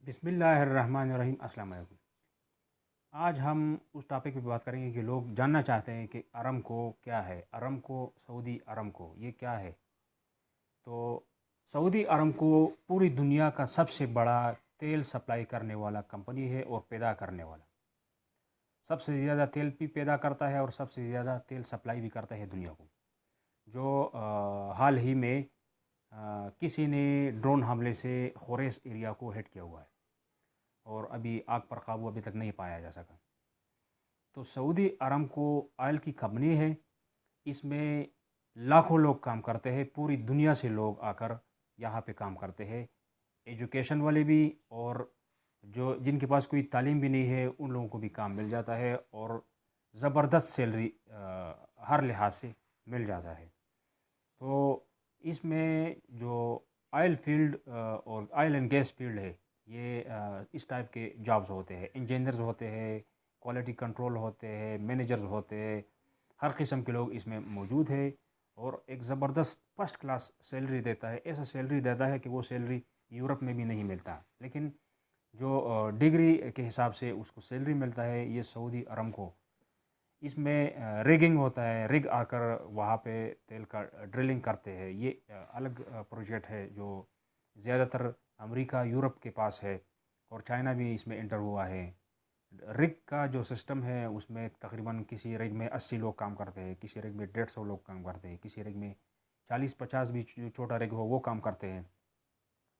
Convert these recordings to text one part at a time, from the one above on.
बिस्मिल्लाहिर्रहमानिर्रहीम। अस्सलाम वालेकुम। आज हम उस टॉपिक पे बात करेंगे कि लोग जानना चाहते हैं कि अरामको क्या है। अरामको, सऊदी अरामको ये क्या है। तो सऊदी अरामको पूरी दुनिया का सबसे बड़ा तेल सप्लाई करने वाला कंपनी है और पैदा करने वाला। सबसे ज़्यादा तेल भी पैदा करता है और सबसे ज़्यादा तेल सप्लाई भी करता है दुनिया को। जो हाल ही में किसी ने ड्रोन हमले से खोरेस एरिया को हिट किया हुआ है और अभी आग पर काबू अभी तक नहीं पाया जा सका। तो सऊदी अरामको ऑयल की कंपनी है। इसमें लाखों लोग काम करते हैं, पूरी दुनिया से लोग आकर यहाँ पे काम करते हैं। एजुकेशन वाले भी और जो जिनके पास कोई तालीम भी नहीं है उन लोगों को भी काम मिल जाता है और ज़बरदस्त सैलरी हर लिहाज से मिल जाता है। तो इसमें जो ऑयल फील्ड और ऑयल एंड गैस फील्ड है, ये इस टाइप के जॉब्स होते हैं। इंजीनियर्स होते हैं, क्वालिटी कंट्रोल होते हैं, मैनेजर्स होते हैं, हर किस्म के लोग इसमें मौजूद है और एक ज़बरदस्त फर्स्ट क्लास सैलरी देता है। ऐसा सैलरी देता है कि वो सैलरी यूरोप में भी नहीं मिलता, लेकिन जो डिग्री के हिसाब से उसको सैलरी मिलता है ये सऊदी अरामको। इसमें रिगिंग होता है, रिग आकर वहाँ पे तेल का ड्रिलिंग करते हैं। ये अलग प्रोजेक्ट है जो ज़्यादातर अमेरिका यूरोप के पास है और चाइना भी इसमें इंटर हुआ है। रिग का जो सिस्टम है उसमें तकरीबन किसी रिग में 80 लोग काम करते हैं, किसी रिग में 150 लोग काम करते हैं, किसी रिग में 40-50 भी जो छोटा रिग हो वो काम करते हैं।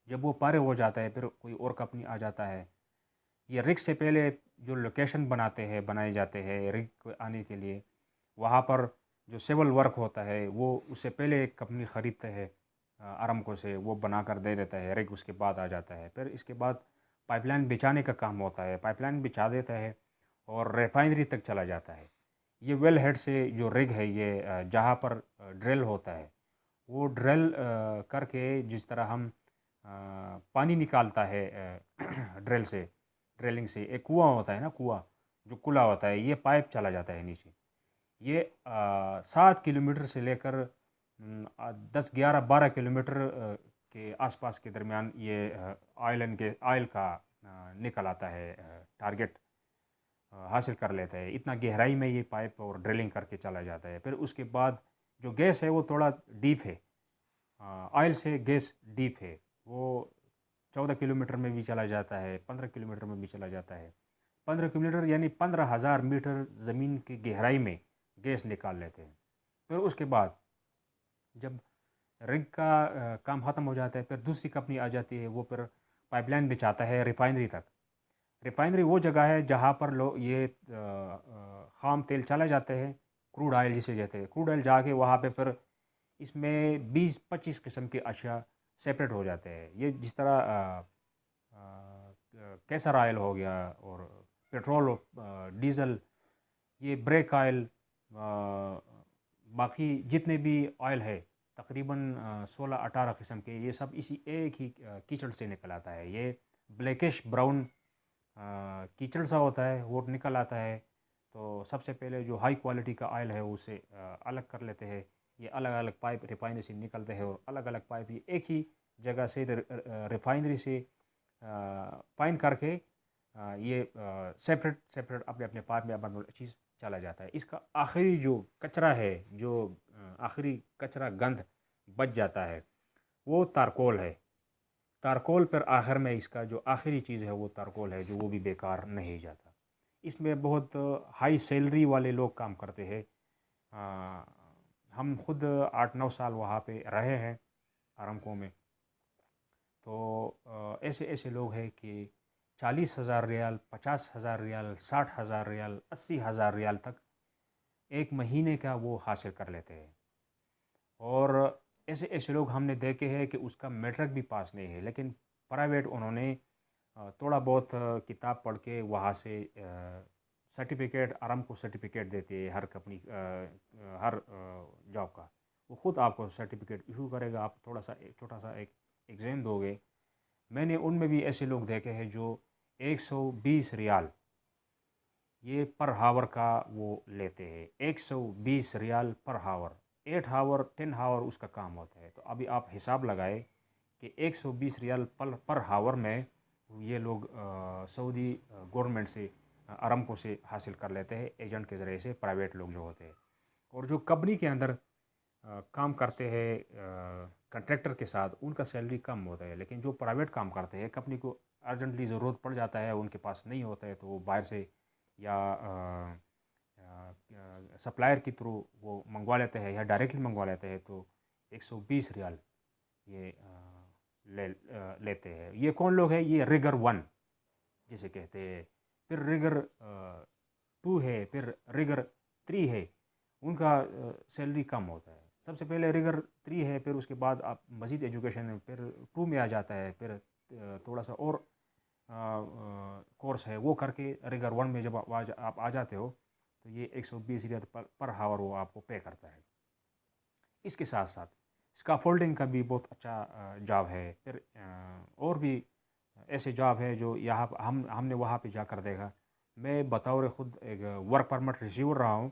जब वो पारे हो जाता है फिर कोई और कंपनी आ जाता है। ये रिग से पहले जो लोकेशन बनाए जाते हैं रिग को आने के लिए, वहाँ पर जो सिविल वर्क होता है वो उससे पहले एक कंपनी ख़रीदते हैं अरामको से, वो बना कर दे देता है रिग, उसके बाद आ जाता है। फिर इसके बाद पाइपलाइन बिछाने का काम होता है, पाइपलाइन बिछा देता है और रिफाइनरी तक चला जाता है। ये वेल हेड से जो रिग है ये जहाँ पर ड्रिल होता है वो ड्रिल करके जिस तरह हम पानी निकालता है ड्रिल से, ड्रिलिंग से एक कुआं होता है ना, कुआं जो खुला होता है, ये पाइप चला जाता है नीचे। ये 7 किलोमीटर से लेकर 10, 11, 12 किलोमीटर के आसपास के दरमियान ये ऑयल का निकल आता है, टारगेट हासिल कर लेता है। इतना गहराई में ये पाइप और ड्रिलिंग करके चला जाता है। फिर उसके बाद जो गैस है वो थोड़ा डीप है, ऑयल से गैस डीप है, वो 14 किलोमीटर में भी चला जाता है, 15 किलोमीटर में भी चला जाता है। 15 किलोमीटर यानी 15,000 मीटर ज़मीन की गहराई में गैस निकाल लेते हैं। फिर उसके बाद जब रिग का काम ख़त्म हो जाता है फिर दूसरी कंपनी आ जाती है, वो फिर पाइपलाइन बिछाता है रिफाइनरी तक। रिफाइनरी वो जगह है जहाँ पर लोग ये ख़ाम तेल चला जाते हैं, क्रूड ऑयल जिसे कहते हैं। क्रूड ऑयल जाके वहाँ पे फिर इसमें 20-25 किस्म के अशिया सेपरेट हो जाते हैं। ये जिस तरह केसर ऑयल हो गया और पेट्रोल, डीज़ल, ये ब्रेक ऑयल, बाकी जितने भी ऑयल है तकरीबन 16-18 किस्म के, ये सब इसी एक ही कीचड़ से निकल आता है। ये ब्लैकिश ब्राउन कीचड़ सा होता है, वो निकल आता है। तो सबसे पहले जो हाई क्वालिटी का ऑयल है उसे अलग कर लेते हैं। ये अलग अलग पाइप रिफाइनरी से निकलते हैं और अलग अलग पाइप ये एक ही जगह से रिफाइनरी से फाइन करके ये सेपरेट सेपरेट अपने अपने पाइप में अपना चीज़ चला जाता है। इसका आखिरी जो कचरा है, जो आखिरी कचरा गंध बच जाता है, वो तारकोल है। तारकोल पर आखिर में इसका जो आखिरी चीज़ है वो तारकोल है, जो वो भी बेकार नहीं जाता। इसमें बहुत हाई सैलरी वाले लोग काम करते हैं। आ, हम खुद 8-9 साल वहाँ पे रहे हैं आरामको में। तो ऐसे ऐसे लोग हैं कि 40,000 रियाल, 50,000 रियाल, 60,000 रियाल, 80,000 रियाल तक एक महीने का वो हासिल कर लेते हैं। और ऐसे ऐसे लोग हमने देखे हैं कि उसका मैट्रिक भी पास नहीं है, लेकिन प्राइवेट उन्होंने थोड़ा बहुत किताब पढ़ के वहाँ से सर्टिफिकेट, आरामको सर्टिफिकेट देती है हर कंपनी, हर जॉब का। वो ख़ुद आपको सर्टिफिकेट इशू करेगा, आप थोड़ा सा एक छोटा सा एक एग्ज़ाम दोगे। मैंने उनमें भी ऐसे लोग देखे हैं जो 120 रियाल ये पर हावर का वो लेते हैं। 120 रियाल पर हावर, 8 हावर 10 हावर उसका काम होता है। तो अभी आप हिसाब लगाए कि 120 रियाल पर हावर में یہ لوگ سعودی گورنمنٹ سے ارامکو سے حاصل کر لیتے ہیں ایجنٹ کے ذریعے سے، پرائیویٹ لوگ جو ہوتے ہیں، اور جو کمپنی کے اندر کام کرتے ہیں کنٹریکٹر کے ساتھ، ان کا سیلری کم ہوتا ہے، لیکن جو پرائیویٹ کام کرتے ہیں، کمپنی کو ارجنٹلی ضرورت پڑ جاتا ہے، ان کے پاس نہیں ہوتا ہے، تو وہ باہر سے یا سپلائر کے تھرو وہ منگوا لیتے ہیں یا ڈائریکٹلی منگوا لیتے ہیں، تو 120 ریال یہ لیتے ہیں۔ یہ کون لوگ ہیں؟ یہ ریگر 1 جسے کہتے ہیں، پھر ریگر 2 ہے، پھر ریگر 3 ہے، ان کا سیلری کم ہوتا ہے۔ سب سے پہلے ریگر 3 ہے، پھر اس کے بعد آپ مزید ایجوکیشن پھر 2 میں آ جاتا ہے، پھر تھوڑا سا اور کورس ہے، وہ کر کے ریگر 1 میں جب آپ آ جاتے ہو تو یہ 120 ریال پر ہاور وہ آپ کو پے کرتا ہے۔ اس کے ساتھ ساتھ اسکافولڈنگ کا بھی بہت اچھا جاب ہے، پھر اور بھی ایسے جاب ہے جو یہاں ہم نے وہاں پہ جا کر دیکھا۔ میں بطور خود ایک ورک پرمٹ ریسیور رہا ہوں،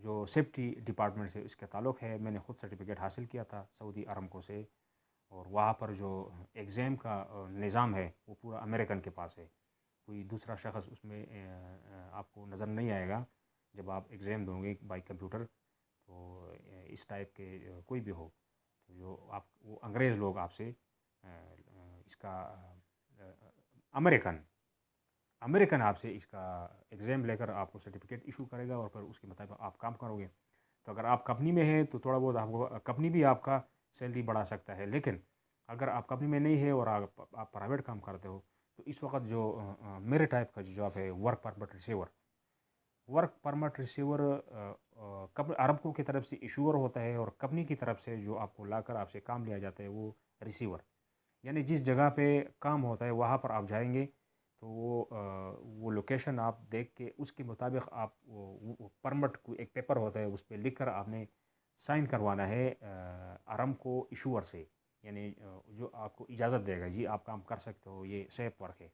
جو سیفٹی ڈپارٹمنٹ سے اس کا تعلق ہے، میں نے خود سرٹیفکیٹ حاصل کیا تھا سعودی ارامکو سے، اور وہاں پر جو ایگزام کا نظام ہے وہ پورا امریکن کے پاس ہے، کوئی دوسرا شخص اس میں آپ کو نظر نہیں آئے گا جب آپ ایگزام دوں گے بائی کمپیوٹر، تو اس ٹائپ کے کوئی بھی ہو، تو جو وہ انگریز لوگ آپ سے اس کا امریکن آپ سے اس کا ایگزام لے کر آپ کو سرٹیفکیٹ ایشو کرے گا، اور پھر اس کے مطابق آپ کام کرو گے۔ تو اگر آپ کمپنی میں ہیں تو تھوڑا بہت آپ کو کمپنی بھی آپ کا سیلری بڑھا سکتا ہے، لیکن اگر آپ کمپنی میں نہیں ہے اور آپ پرائیویٹ کام کرتے ہو، تو اس وقت جو میرے ٹائپ کا جو جاب ہے ورک پرمٹ ریسیور ارامکو کی طرف سے ایشور ہوتا ہے، اور کمپنی کی طرف سے جو آپ کو لا کر آپ سے کام لیا جاتا ہے وہ ریسیور، یعنی جس جگہ پہ کام ہوتا ہے وہاں پر آپ جائیں گے، تو وہ لوکیشن آپ دیکھ کے اس کے مطابق آپ پرمٹ کو ایک پیپر ہوتا ہے، اس پہ لکھ کر آپ نے سائن کروانا ہے ارامکو ایشور سے، یعنی جو آپ کو اجازت دے گا جی آپ کام کر سکتے ہو، یہ سیف ورک ہے،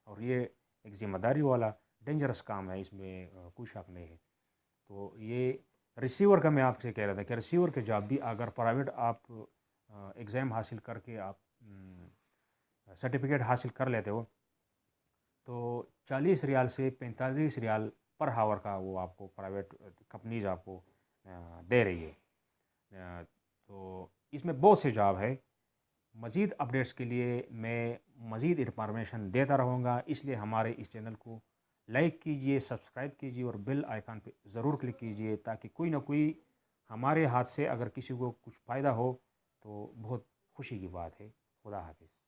اور یہ ایک ذمہ داری والا ڈینجرس کام ہے، اس میں کوئی شک نہیں ہے۔ تو یہ ریسیور کا میں آپ سے کہہ رہا تھا کہ ریسیور کے جاب بھی اگر پرائیویٹ آپ ایگزام حاصل کر کے آپ سرٹیفکیٹ حاصل کر لیتے ہو، تو 40 ریال سے 45 ریال پر ہاور کا وہ آپ کو پرائیویٹ کمپنیز آپ کو دے رہی ہے۔ تو اس میں بہت سے جاب ہے۔ مزید اپڈیٹس کے لیے میں مزید انفارمیشن دیتا رہوں گا، اس لیے ہمارے اس چینل کو لائک کیجئے، سبسکرائب کیجئے، اور بیل آئیکن پہ ضرور کلک کیجئے، تاکہ کوئی نہ کوئی ہمارے ہاتھ سے اگر کسی کو کچھ فائدہ ہو تو بہت خوشی کی بات ہے۔ خدا حافظ۔